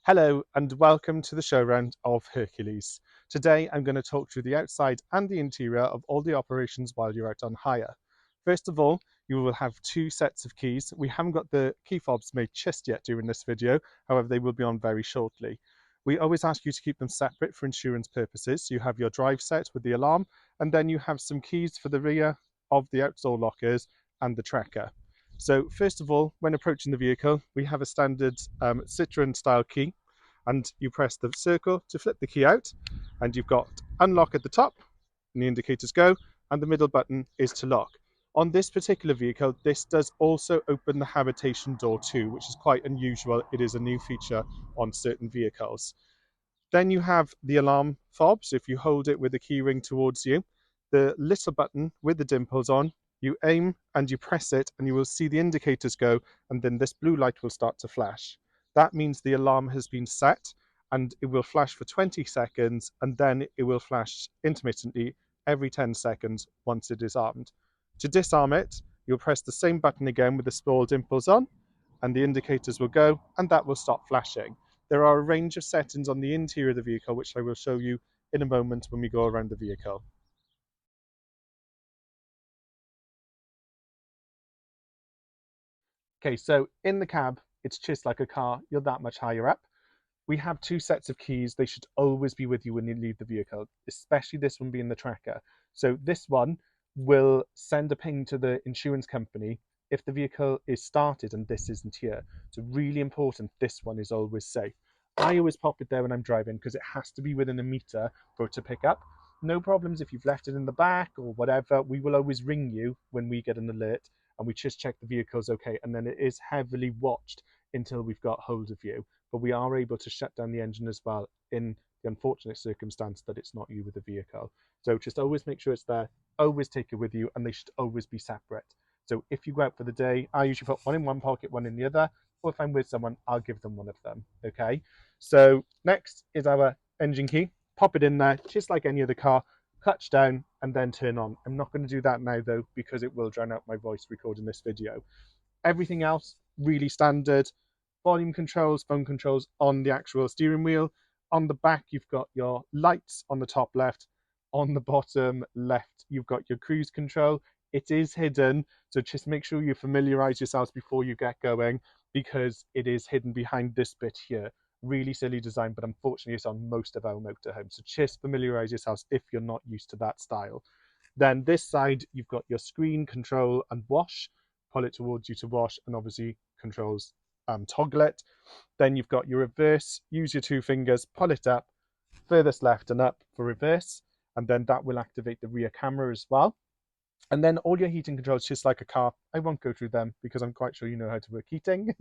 Hello and welcome to the show round of Hercules. Today I'm going to talk through the outside and the interior of all the operations while you're out on hire. First of all, you will have two sets of keys. We haven't got the key fobs made just yet during this video, however they will be on very shortly. We always ask you to keep them separate for insurance purposes. So you have your drive set with the alarm, and then you have some keys for the rear of the outdoor lockers and the tracker. So first of all, when approaching the vehicle, we have a standard Citroen style key, and you press the circle to flip the key out, and you've got unlock at the top and the indicators go, and the middle button is to lock. On this particular vehicle, this does also open the habitation door too, which is quite unusual. It is a new feature on certain vehicles. Then you have the alarm fob. So if you hold it with the key ring towards you, the little button with the dimples on, you aim and you press it and you will see the indicators go, and then this blue light will start to flash. That means the alarm has been set, and it will flash for 20 seconds and then it will flash intermittently every 10 seconds once it is armed. To disarm it, you'll press the same button again with the small dimples on, and the indicators will go and that will stop flashing. There are a range of settings on the interior of the vehicle, which I will show you in a moment when we go around the vehicle. Okay, so in the cab, it's just like a car. You're that much higher up. We have two sets of keys. They should always be with you when you leave the vehicle, especially this one being the tracker. So this one will send a ping to the insurance company if the vehicle is started and this isn't here. So really important, this one is always safe. I always pop it there when I'm driving because it has to be within a meter for it to pick up. No problems if you've left it in the back or whatever. We will always ring you when we get an alert, and we just check the vehicle's okay, and then it is heavily watched until we've got hold of you. But we are able to shut down the engine as well in the unfortunate circumstance that it's not you with the vehicle. So just always make sure it's there, always take it with you, and they should always be separate. So if you go out for the day, I usually put one in one pocket, one in the other, or if I'm with someone, I'll give them one of them, okay? So next is our engine key. Pop it in there, just like any other car, clutch down, and then turn on. I'm not going to do that now, though, because it will drown out my voice recording this video. Everything else, really standard. Volume controls, phone controls on the actual steering wheel. On the back, you've got your lights on the top left. On the bottom left, you've got your cruise control. It is hidden, so just make sure you familiarize yourselves before you get going, because it is hidden behind this bit here. Really silly design, but unfortunately it's on most of our motorhomes. So just familiarize yourselves if you're not used to that style. Then this side, you've got your screen control and wash. Pull it towards you to wash, and obviously controls toggle it. Then you've got your reverse. Use your two fingers, pull it up, furthest left and up for reverse, and then that will activate the rear camera as well. And then all your heating controls, just like a car. I won't go through them because I'm quite sure you know how to work heating.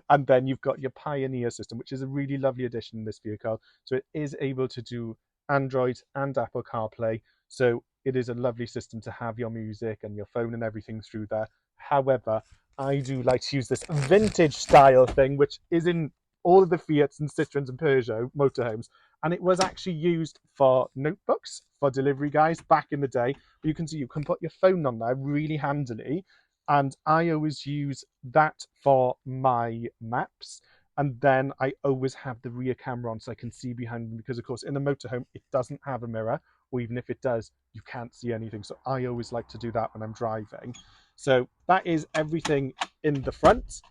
And then you've got your Pioneer system, which is a really lovely addition in this vehicle. So it is able to do Android and Apple CarPlay. So it is a lovely system to have your music and your phone and everything through there. However, I do like to use this vintage style thing, which is in all of the Fiats and Citroens and Peugeot motorhomes. And it was actually used for notebooks, for delivery guys back in the day. But you can see you can put your phone on there really handily. And I always use that for my maps. And then I always have the rear camera on so I can see behind me, because of course in a motorhome it doesn't have a mirror, or even if it does, you can't see anything. So I always like to do that when I'm driving. So that is everything in the front.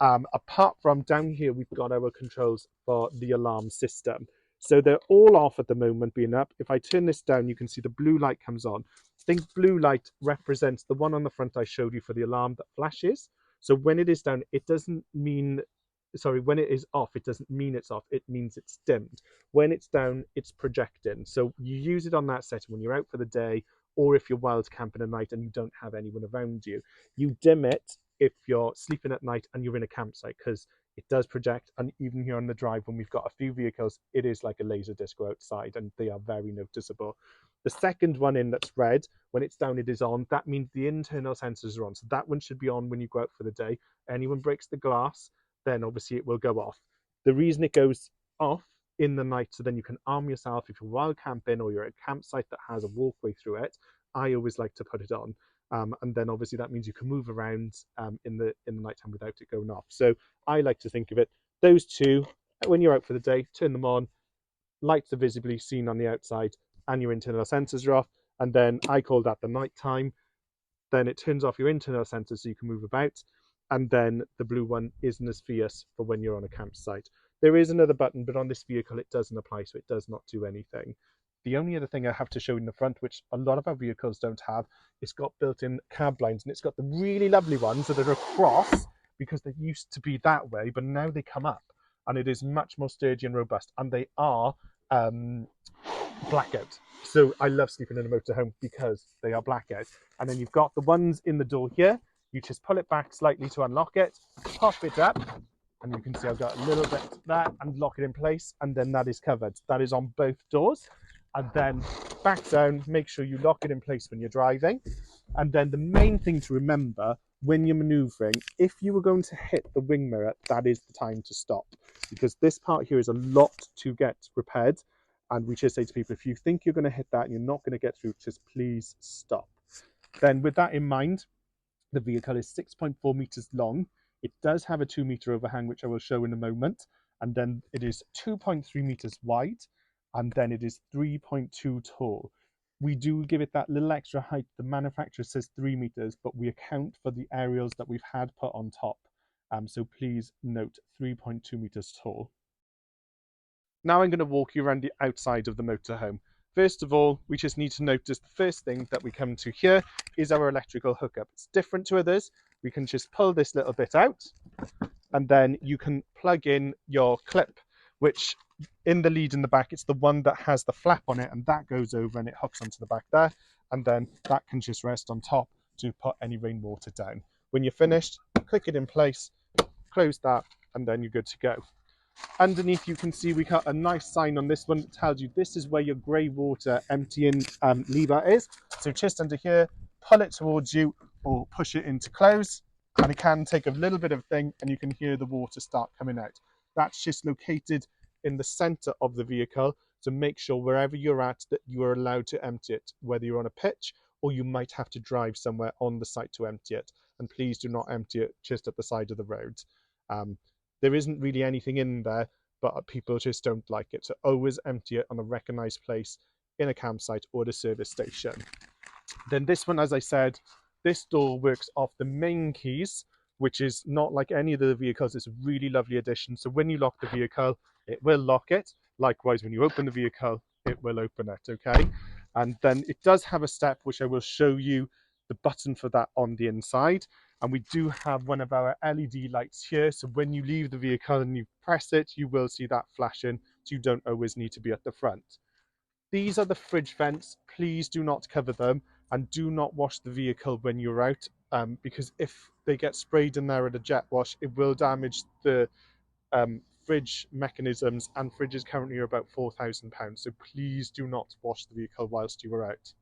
Apart from down here, we've got our controls for the alarm system. So they're all off at the moment being up. If I turn this down, you can see the blue light comes on. I think blue light represents the one on the front I showed you for the alarm that flashes. So when it is down, it doesn't mean, sorry, when it is off, it doesn't mean it's off. It means it's dimmed. When it's down, it's projecting. So you use it on that setting when you're out for the day, or if you're wild camping at night and you don't have anyone around you. You dim it if you're sleeping at night and you're in a campsite, because it does project. And even here on the drive, when we've got a few vehicles, it is like a laser disco outside, and they are very noticeable. The second one in that's red, when it's down, it is on. That means the internal sensors are on. So that one should be on when you go out for the day. Anyone breaks the glass, then obviously it will go off. The reason it goes off in the night, so then you can arm yourself if you're wild camping or you're at a campsite that has a walkway through it. I always like to put it on. And then obviously that means you can move around in the nighttime without it going off. So I like to think of it, those two, When you're out for the day, turn them on, lights are visibly seen on the outside, and your internal sensors are off. And then I call that the night time. Then it turns off your internal sensors so you can move about. And then the blue one isn't as fierce for when you're on a campsite. There is another button, but on this vehicle it doesn't apply, so it does not do anything. The only other thing I have to show in the front, which a lot of our vehicles don't have, it's got built-in cab blinds, and it's got the really lovely ones that are across because they used to be that way, but now they come up, and it is much more sturdy and robust, and they are blackout. So I love sleeping in a motorhome because they are blackout. And then you've got the ones in the door here. You just pull it back slightly to unlock it, pop it up, and you can see I've got a little bit there, and lock it in place, and then that is covered. That is on both doors. And then back down, make sure you lock it in place when you're driving. And then the main thing to remember when you're maneuvering, if you were going to hit the wing mirror, that is the time to stop, because this part here is a lot to get repaired. And we just say to people, if you think you're going to hit that and you're not going to get through, just please stop. Then with that in mind, the vehicle is 6.4 meters long. It does have a 2-meter overhang, which I will show in a moment. And then it is 2.3 meters wide. And then it is 3.2 tall. We do give it that little extra height. The manufacturer says 3 meters, but we account for the aerials that we've had put on top. So please note 3.2 meters tall. Now I'm going to walk you around the outside of the motorhome. First of all, we just need to notice the first thing that we come to here is our electrical hookup. It's different to others. We can just pull this little bit out, and then you can plug in your clip, which in the lead in the back, it's the one that has the flap on it, and that goes over and it hooks onto the back there, and then that can just rest on top to put any rainwater down. When you're finished, click it in place, close that, and then you're good to go. Underneath, you can see we got a nice sign on this one that tells you this is where your grey water emptying lever is. So just under here, pull it towards you or push it into close, and it can take a little bit of thing, and you can hear the water start coming out. That's just located in the center of the vehicle to make sure wherever you're at that you are allowed to empty it, whether you're on a pitch or you might have to drive somewhere on the site to empty it. And please do not empty it just at the side of the road. There isn't really anything in there, but people just don't like it. So always empty it on a recognized place in a campsite or at a service station. Then this one, as I said, this door works off the main keys, which is not like any of the vehicles. It's a really lovely addition. So when you lock the vehicle, it will lock it. Likewise, when you open the vehicle, it will open it, okay? And then it does have a step, which I will show you the button for that on the inside. And we do have one of our LED lights here. So when you leave the vehicle and you press it, you will see that flashing. So you don't always need to be at the front. These are the fridge vents. Please do not cover them, and do not wash the vehicle when you're out, because if they get sprayed in there at a jet wash, it will damage the fridge mechanisms, and fridges currently are about £4,000. So please do not wash the vehicle whilst you are out.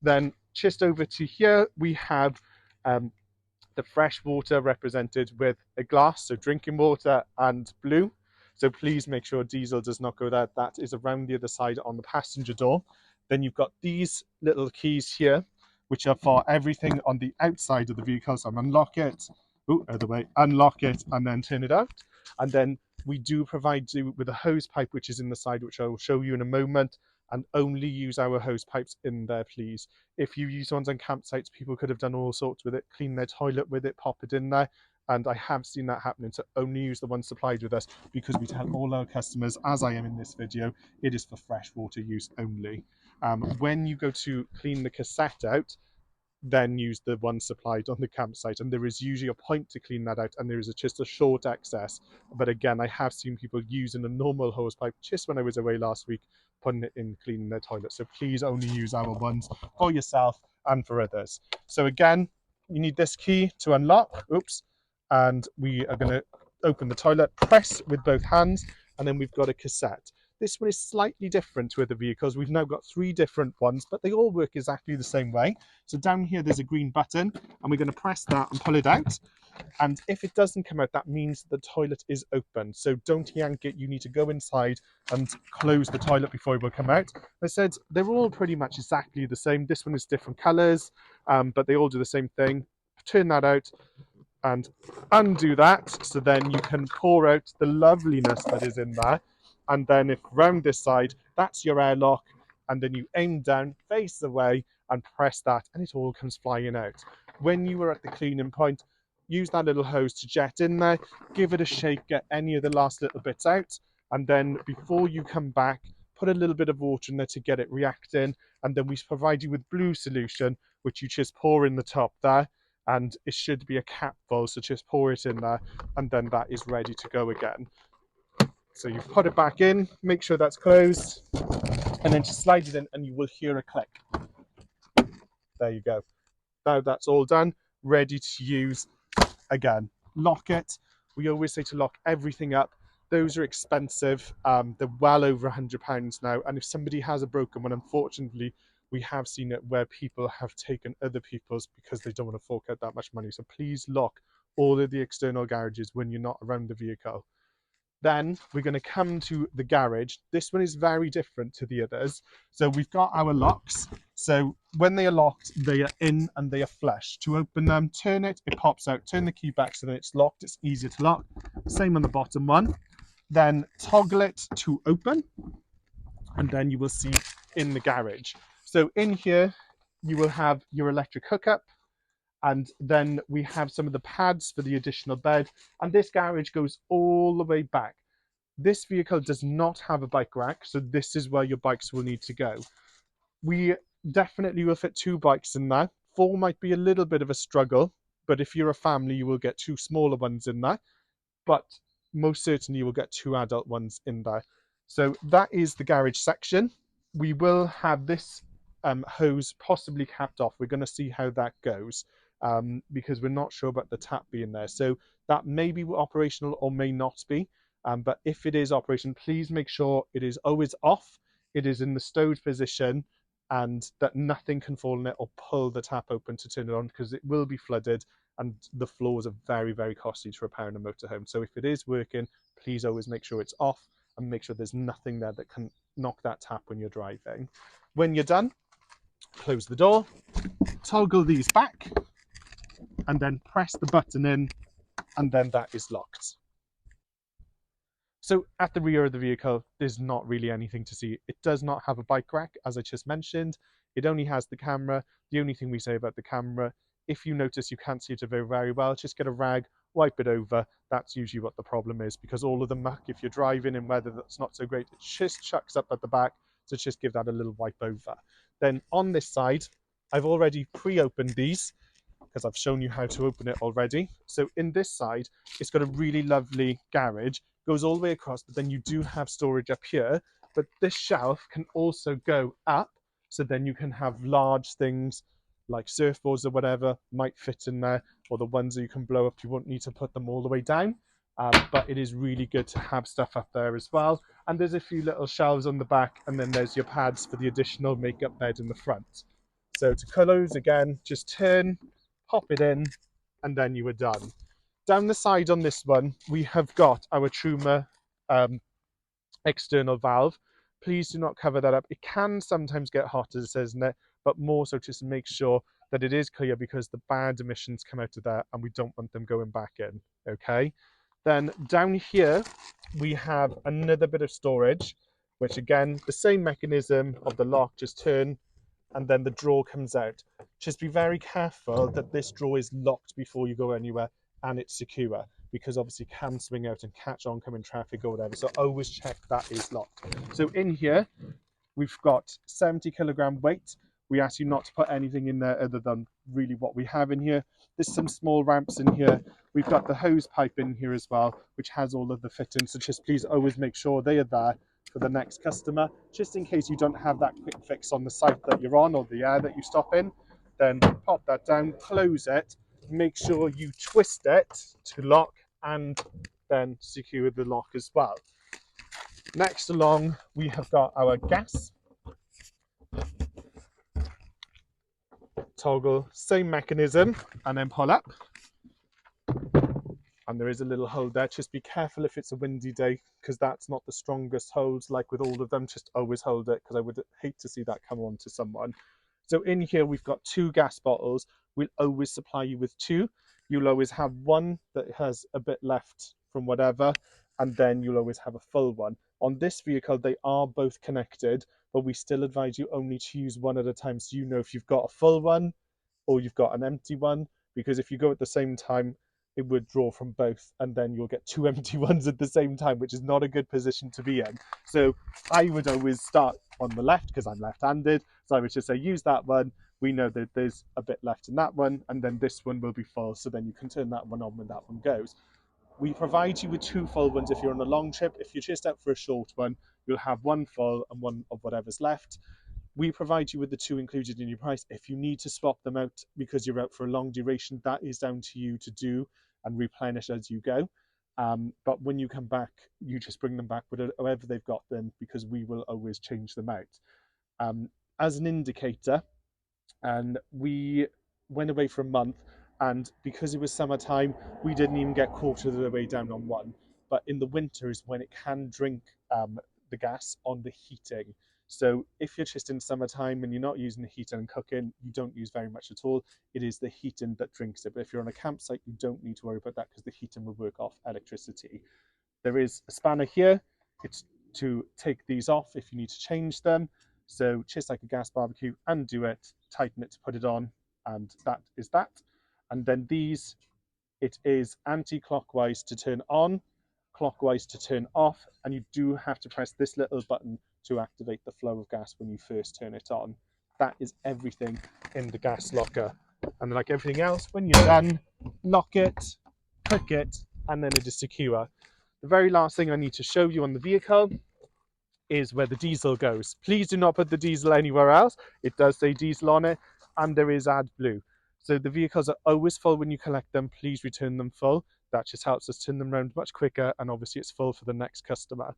Then just over to here, we have the fresh water represented with a glass, so drinking water and blue. So please make sure diesel does not go there. That is around the other side on the passenger door. Then you've got these little keys here, which are for everything on the outside of the vehicle. So unlock it, other way, unlock it, and then turn it out. And then we do provide you with a hose pipe, which is in the side, which I will show you in a moment. And only use our hose pipes in there, please. If you use ones on campsites, people could have done all sorts with it, clean their toilet with it, pop it in there. And I have seen that happening, so only use the ones supplied with us, because we tell all our customers, as I am in this video, it is for freshwater use only. When you go to clean the cassette out, then use the one supplied on the campsite, and there is usually a point to clean that out, and there is just a short access. But again, I have seen people using a normal hose pipe just when I was away last week, putting it in cleaning their toilet. So please only use our ones for yourself and for others. So again, you need this key to unlock, and we are going to open the toilet, press with both hands, and then we've got a cassette. This one is slightly different to other vehicles. We've now got 3 different ones, but they all work exactly the same way. So down here, there's a green button, and we're going to press that and pull it out. And if it doesn't come out, that means the toilet is open. So don't yank it. You need to go inside and close the toilet before it will come out. I said they're all pretty much exactly the same. This one is different colors, but they all do the same thing. Turn that out, and undo that, so then you can pour out the loveliness that is in there. And then if round this side, that's your airlock, and then you aim down, face away, and press that, and it all comes flying out. When you are at the cleaning point, use that little hose to jet in there, give it a shake, get any of the last little bits out, and then before you come back, put a little bit of water in there to get it reacting, and then we provide you with blue solution, which you just pour in the top there, and it should be a capful, so just pour it in there, and then that is ready to go again. So you put it back in, make sure that's closed, and then just slide it in and you will hear a click. There you go. Now that's all done, ready to use again. Lock it. We always say to lock everything up. Those are expensive. They're well over £100 now. And if somebody has a broken one, unfortunately, we have seen it where people have taken other people's because they don't want to fork out that much money. So please lock all of the external garages when you're not around the vehicle. Then we're going to come to the garage. This one is very different to the others. So we've got our locks. So when they are locked, they are in and they are flush. To open them, turn it, it pops out. Turn the key back so that it's locked. It's easier to lock. Same on the bottom one. Then toggle it to open. And then you will see in the garage. So in here, you will have your electric hookup. And then we have some of the pads for the additional bed. And this garage goes all the way back. This vehicle does not have a bike rack, so this is where your bikes will need to go. We definitely will fit 2 bikes in there. 4 might be a little bit of a struggle, but if you're a family, you will get 2 smaller ones in there. But most certainly you will get 2 adult ones in there. So that is the garage section. We will have this hose possibly capped off. We're going to see how that goes because we're not sure about the tap being there. So that may be operational or may not be. But if it is operational, please make sure it is always off. It is in the stowed position and that nothing can fall in it or pull the tap open to turn it on because it will be flooded and the floors are very, very costly to repair in a motorhome. So if it is working, please always make sure it's off and make sure there's nothing there that can knock that tap when you're driving. When you're done, close the door, toggle these back, and then press the button in, and then that is locked. So at the rear of the vehicle, there's not really anything to see. It does not have a bike rack, as I just mentioned. It only has the camera. The only thing we say about the camera, if you notice you can't see it very, very well, just get a rag, wipe it over. That's usually what the problem is because all of the muck, if you're driving in weather that's not so great, it just chucks up at the back. So just give that a little wipe over. Then on this side, I've already pre-opened these because I've shown you how to open it already. So in this side, it's got a really lovely garage, goes all the way across, but then you do have storage up here. But this shelf can also go up, so then you can have large things like surfboards or whatever might fit in there, or the ones that you can blow up, you won't need to put them all the way down. But it is really good to have stuff up there as well. And there's a few little shelves on the back, and then there's your pads for the additional makeup bed in the front. So to close again, just turn, pop it in, and then you are done. Down the side on this one, we have got our Truma external valve. Please do not cover that up. It can sometimes get hot, as it says in it, but more so just to make sure that it is clear because the bad emissions come out of there and we don't want them going back in, okay? Then down here, we have another bit of storage, which again, the same mechanism of the lock, just turn, and then the drawer comes out. Just be very careful that this drawer is locked before you go anywhere and it's secure because obviously it can swing out and catch oncoming traffic or whatever. So always check that is locked. So in here, we've got 70 kilogram weight. We ask you not to put anything in there other than really what we have in here. There's some small ramps in here. We've got the hose pipe in here as well, which has all of the fittings. So just please always make sure they are there for the next customer, just in case you don't have that quick fix on the site that you're on or the air that you stop in. Then pop that down, close it, make sure you twist it to lock and then secure the lock as well. Next along, we have got our gas. Toggle, same mechanism, and then pull up. And there is a little hold there. Just be careful if it's a windy day, because that's not the strongest holds. Like with all of them, just always hold it, because I would hate to see that come on to someone. So in here, we've got 2 gas bottles. We'll always supply you with 2. you'll always have one that has a bit left from whatever, and then you'll always have a full one. On this vehicle, they are both connected, but we still advise you only to use one at a time, so you know if you've got a full one or you've got an empty one, because if you go at the same time, it would draw from both, and then you'll get two empty ones at the same time, which is not a good position to be in. So I would always start on the left because I'm left-handed. So I would just say, use that one. We know that there's a bit left in that one, and then this one will be full. So then you can turn that one on when that one goes. We provide you with two full ones if you're on a long trip. If you're just out for a short one, you'll have one full and one of whatever's left. We provide you with the two included in your price. If you need to swap them out because you're out for a long duration, that is down to you to do and replenish as you go. But when you come back, you just bring them back with however they've got them, because we will always change them out. As an indicator, and we went away for a month, and because it was summertime, we didn't even get quarter of the way down on one. But in the winter is when it can drink the gas on the heating. So if you're just in summertime and you're not using the heater and cooking, you don't use very much at all. It is the heating that drinks it. But if you're on a campsite, you don't need to worry about that because the heating will work off electricity. There is a spanner here. It's to take these off if you need to change them. So just like a gas barbecue, undo it, tighten it to put it on, and that is that. And then these, it is anti-clockwise to turn on, clockwise to turn off, and you do have to press this little button to activate the flow of gas when you first turn it on. That is everything in the gas locker. And like everything else, when you're done, lock it, click it, and then it is secure. The very last thing I need to show you on the vehicle is where the diesel goes. Please do not put the diesel anywhere else. It does say diesel on it, and there is AdBlue. So the vehicles are always full when you collect them. Please return them full. That just helps us turn them around much quicker, and obviously it's full for the next customer.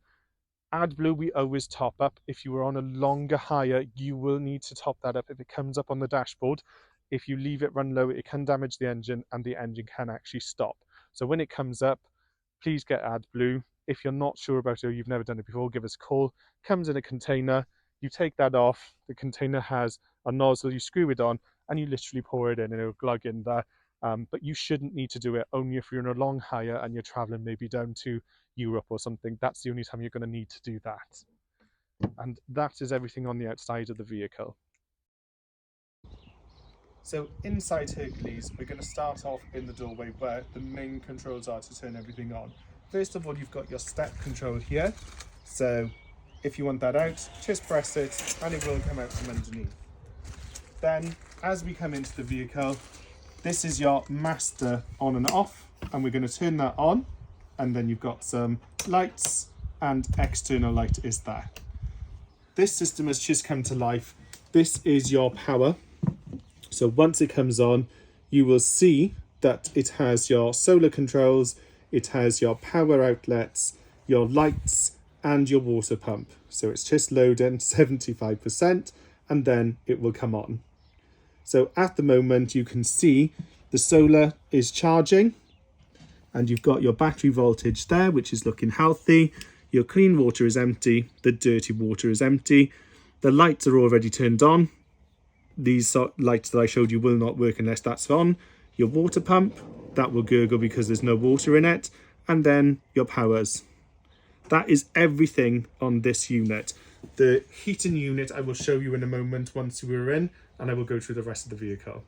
AdBlue we always top up. If you are on a longer hire, you will need to top that up if it comes up on the dashboard. If you leave it run low, it can damage the engine and the engine can actually stop. So when it comes up, please get AdBlue. If you're not sure about it or you've never done it before, give us a call. Comes in a container. You take that off. The container has a nozzle. You screw it on and you literally pour it in and it'll glug in there. But you shouldn't need to do it only if you're in a long hire and you're traveling maybe down to Europe or something. That's the only time you're going to need to do that. And that is everything on the outside of the vehicle. So inside Hercules, we're going to start off in the doorway where the main controls are to turn everything on. First of all, you've got your step control here. So if you want that out, just press it and it will come out from underneath. Then as we come into the vehicle, this is your master on and off, and we're going to turn that on, and then you've got some lights and external light is there. This system has just come to life. This is your power. So once it comes on, you will see that it has your solar controls, it has your power outlets, your lights, and your water pump. So it's just loading 75%, and then it will come on. So at the moment, you can see the solar is charging, and you've got your battery voltage there, which is looking healthy. Your clean water is empty, the dirty water is empty. The lights are already turned on. These lights that I showed you will not work unless that's on. Your water pump, that will gurgle because there's no water in it. And then your powers. That is everything on this unit. The heating unit I will show you in a moment once we're in, and I will go through the rest of the vehicle.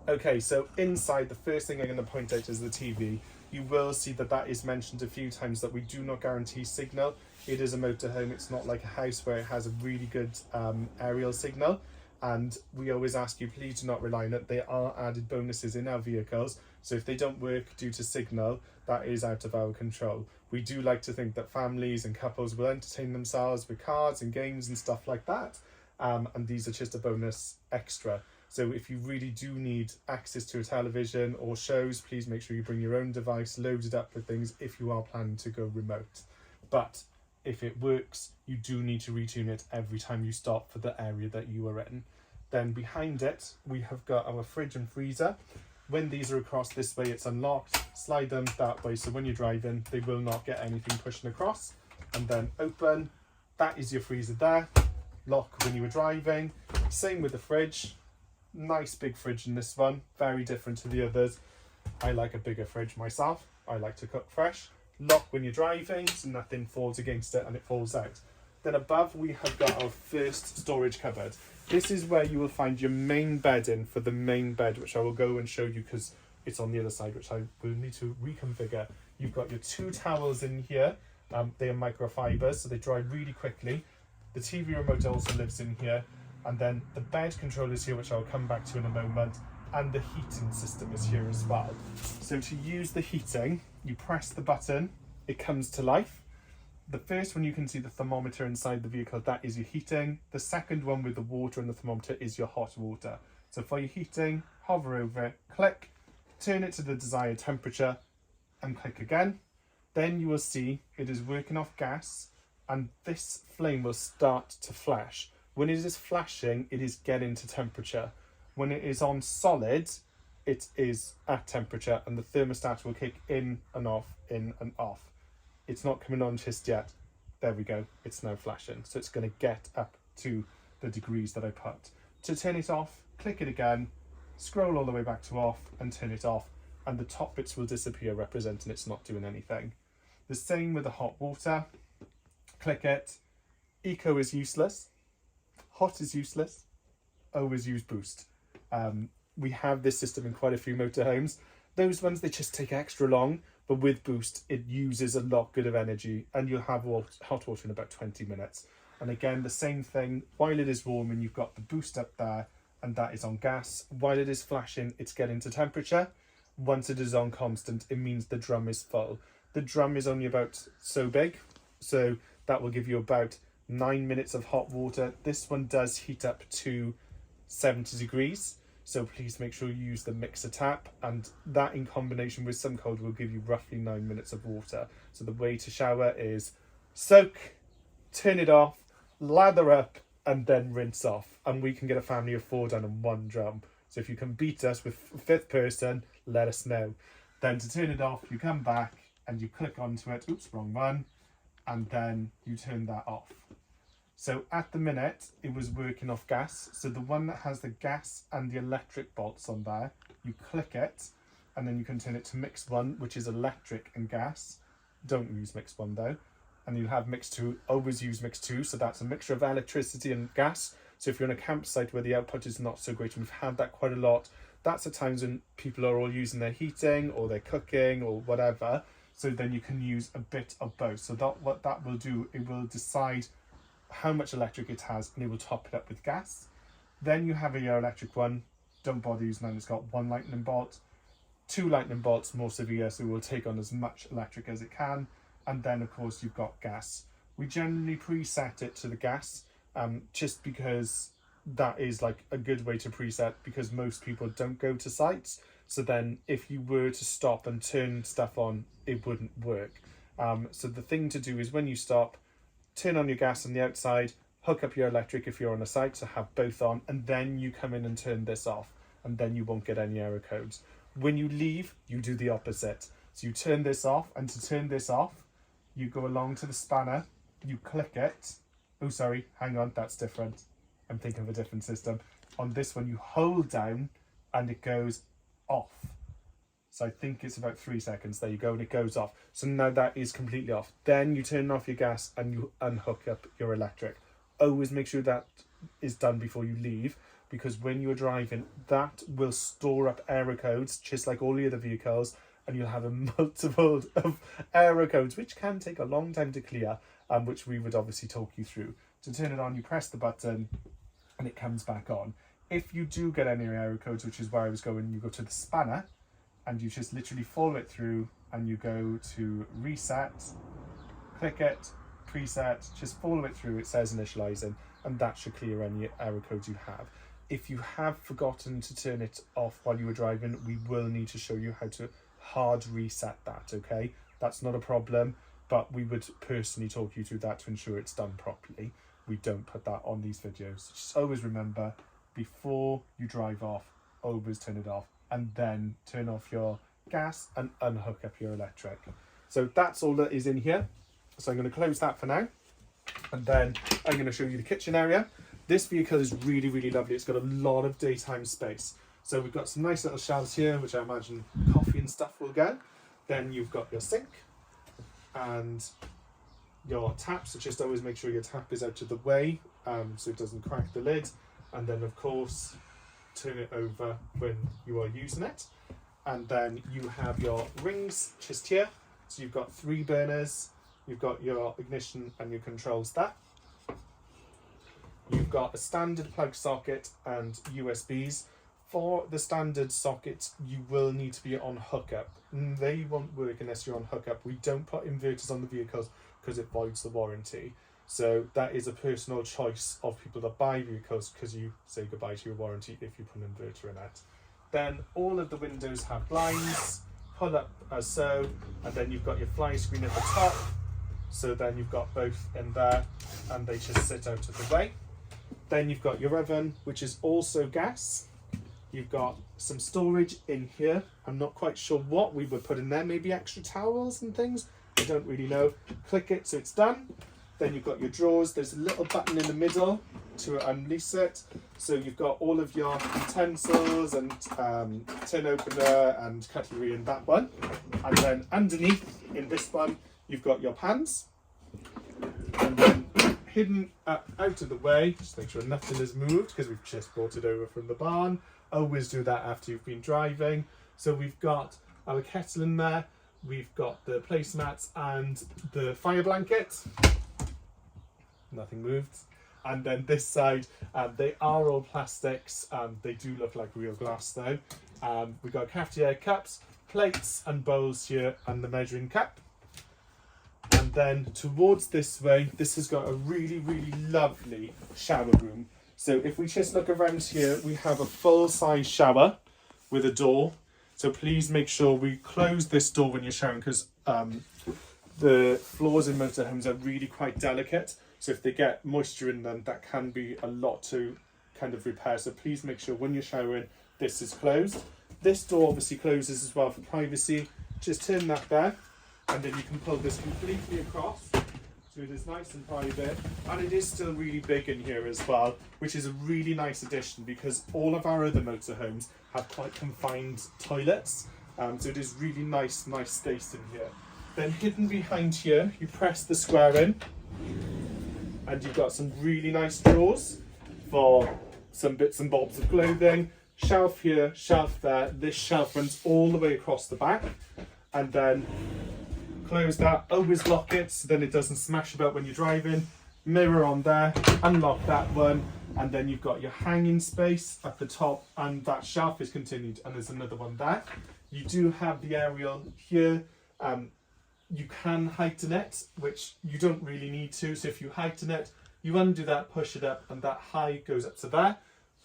Okay, so inside, the first thing I'm going to point out is the TV. You will see that that is mentioned a few times, that we do not guarantee signal. It is a motorhome. It's not like a house where it has a really good aerial signal. And we always ask you, please do not rely on it. There are added bonuses in our vehicles. So if they don't work due to signal, that is out of our control. We do like to think that families and couples will entertain themselves with cards and games and stuff like that. And these are just a bonus extra. So if you really do need access to a television or shows, please make sure you bring your own device loaded up with things if you are planning to go remote. But if it works, you do need to retune it every time you stop for the area that you are in. Then behind it, we have got our fridge and freezer. When these are across this way, it's unlocked. Slide them that way, so when you're driving, they will not get anything pushing across. And then open. That is your freezer there. Lock when you were driving. Same with the fridge. Nice big fridge in this one, very different to the others. I like a bigger fridge myself. I like to cook fresh. Lock when you're driving so nothing falls against it and it falls out. Then above we have got our first storage cupboard. This is where you will find your main bedding for the main bed, which I will go and show you because it's on the other side, which I will need to reconfigure. You've got your 2 towels in here. They are microfibers, so they dry really quickly. The TV remote also lives in here. And then the bed controller is here, which I'll come back to in a moment. And the heating system is here as well. So to use the heating, you press the button, it comes to life. The first one you can see the thermometer inside the vehicle, that is your heating. The second one with the water and the thermometer is your hot water. So for your heating, hover over it, click, turn it to the desired temperature and click again. Then you will see it is working off gas and this flame will start to flash. When it is flashing, it is getting to temperature. When it is on solid, it is at temperature and the thermostat will kick in and off, in and off. It's not coming on just yet. There we go. It's now flashing. So it's going to get up to the degrees that I put. To turn it off, click it again, scroll all the way back to off and turn it off. And the top bits will disappear, representing it's not doing anything. The same with the hot water. Click it. Eco is useless. Hot is useless. Always use boost. We have this system in quite a few motorhomes. Those ones, they just take extra long, but with boost, it uses a lot good of energy and you'll have hot water in about 20 minutes. And again, the same thing, while it is warming, you've got the boost up there and that is on gas. While it is flashing, it's getting to temperature. Once it is on constant, it means the drum is full. The drum is only about so big, so that will give you about 9 minutes of hot water. This one does heat up to 70 degrees. So please make sure you use the mixer tap, and that in combination with some cold will give you roughly 9 minutes of water. So the way to shower is soak, turn it off, lather up, and then rinse off. And we can get a family of 4 done in 1 drum. So if you can beat us with 5th person, let us know. Then to turn it off, you come back and you click onto it. Oops, wrong one. And then you turn that off. So at the minute, it was working off gas. So the one that has the gas and the electric bolts on there, you click it, and then you can turn it to mix 1, which is electric and gas. Don't use mix 1 though. And you have mix 2, always use mix 2. So that's a mixture of electricity and gas. So if you're in a campsite where the output is not so great, and we've had that quite a lot, that's the times when people are all using their heating or their cooking or whatever. So then you can use a bit of both. So that what that will do, it will decide how much electric it has and it will top it up with gas. Then you have your electric one. Don't bother using that. It's got 1 lightning bolt, 2 lightning bolts more severe, so it will take on as much electric as it can. And then of course you've got gas. We generally preset it to the gas, just because that is like a good way to preset, because most people don't go to sites. So then if you were to stop and turn stuff on, it wouldn't work. So the thing to do is when you stop, turn on your gas on the outside, hook up your electric if you're on a site, so have both on, and then you come in and turn this off, and then you won't get any error codes. When you leave, you do the opposite. So you turn this off, and to turn this off, you go along to the spanner, you click it. Oh, sorry, hang on, that's different. I'm thinking of a different system. On this one, you hold down, and it goes off. So I think it's about 3 seconds. There you go, and it goes off. So now that is completely off. Then you turn off your gas and you unhook up your electric. Always make sure that is done before you leave, because when you're driving, that will store up error codes, just like all the other vehicles, and you'll have a multiple of error codes, which can take a long time to clear, which we would obviously talk you through. To turn it on, you press the button and it comes back on. If you do get any error codes, which is where I was going, you go to the spanner, and you just literally follow it through and you go to reset, click it, preset, just follow it through. It says initializing, and that should clear any error codes you have. If you have forgotten to turn it off while you were driving, we will need to show you how to hard reset that, okay? That's not a problem, but we would personally talk you through that to ensure it's done properly. We don't put that on these videos. Just always remember, before you drive off, always turn it off, and then turn off your gas and unhook up your electric. So that's all that is in here. So I'm going to close that for now. And then I'm going to show you the kitchen area. This vehicle is really, really lovely. It's got a lot of daytime space. So we've got some nice little shelves here, which I imagine coffee and stuff will go. Then you've got your sink and your tap, so just always make sure your tap is out of the way so it doesn't crack the lid, and then of course turn it over when you are using it. And then you have your rings just here, so you've got 3 burners, you've got your ignition and your controls there. You've got a standard plug socket and USBs. For the standard sockets, you will need to be on hookup. They won't work unless you're on hookup. We don't put inverters on the vehicles because it voids the warranty. So that is a personal choice of people that buy vehicles, because you say goodbye to your warranty if you put an inverter in it. Then all of the windows have blinds, pull up as so, and then you've got your fly screen at the top. So then you've got both in there and they just sit out of the way. Then you've got your oven, which is also gas. You've got some storage in here. I'm not quite sure what we would put in there, maybe extra towels and things. I don't really know. Click it so it's done. Then you've got your drawers. There's a little button in the middle to unleash it. So you've got all of your utensils and tin opener and cutlery in that one. And then underneath in this one, you've got your pans. And then hidden out of the way, just make sure nothing has moved because we've just brought it over from the barn. Always do that after you've been driving. So we've got our kettle in there, we've got the placemats and the fire blanket. Nothing moved. And then this side, they are all plastics. They do look like real glass though. We've got cafetiere cups, plates and bowls here, and the measuring cup. And then towards this way, this has got a really, really lovely shower room. So if we just look around here, we have a full-size shower with a door. So please make sure we close this door when you're showering, because the floors in motorhomes are really quite delicate. So if they get moisture in them, that can be a lot to kind of repair. So please make sure when you're showering, this is closed. This door obviously closes as well for privacy. Just turn that there, and then you can pull this completely across. So it is nice and private, and it is still really big in here as well, which is a really nice addition because all of our other motorhomes have quite confined toilets. So it is really nice space in here. Then hidden behind here, you press the square in, and you've got some really nice drawers for some bits and bobs of clothing. Shelf here, shelf there. This shelf runs all the way across the back, and then close that, always lock it so then it doesn't smash about when you're driving. Mirror on there, unlock that one, and then you've got your hanging space at the top, and that shelf is continued, and there's another one there. You do have the aerial here. You can heighten it, which you don't really need to. So if you heighten it, you undo that, push it up, and that height goes up to there.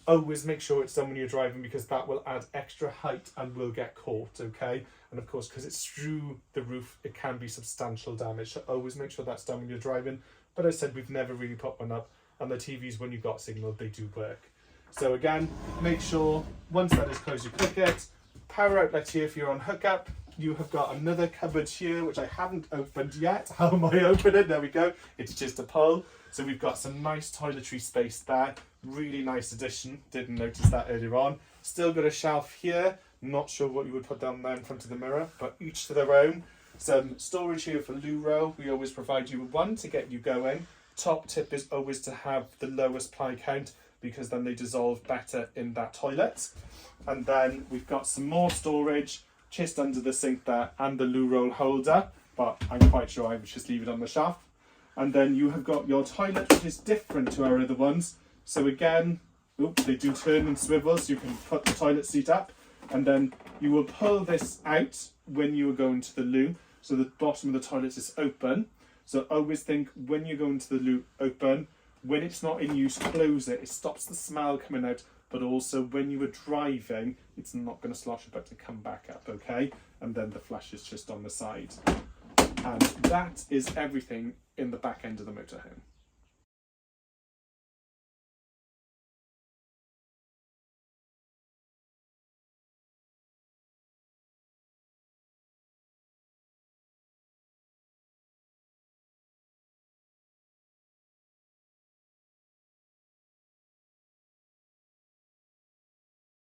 Always make sure it's done when you're driving, because that will add extra height and will get caught, okay? And of course, because it's through the roof, it can be substantial damage. So always make sure that's done when you're driving. But as I said, we've never really put one up. And the TVs, when you've got signal, they do work. So again, make sure once that is closed, you click it. Power outlet here if you're on hookup. You have got another cupboard here, which I haven't opened yet. How am I opening? There we go. It's just a pull. So we've got some nice toiletry space there. Really nice addition. Didn't notice that earlier on. Still got a shelf here. Not sure what you would put down there in front of the mirror, but each to their own. Some storage here for loo roll. We always provide you with one to get you going. Top tip is always to have the lowest ply count, because then they dissolve better in that toilet. And then we've got some more storage just under the sink there, and the loo roll holder, but I'm quite sure I would just leave it on the shelf. And then you have got your toilet, which is different to our other ones. So again, they do turn and swivel, so you can put the toilet seat up, and then you will pull this out when you are going to the loo. So the bottom of the toilet is open. So always think when you go into the loo open, when it's not in use, close it. It stops the smell coming out, but also when you are driving, it's not going to slosh about to come back up, okay? And then the flush is just on the side. And that is everything in the back end of the motorhome.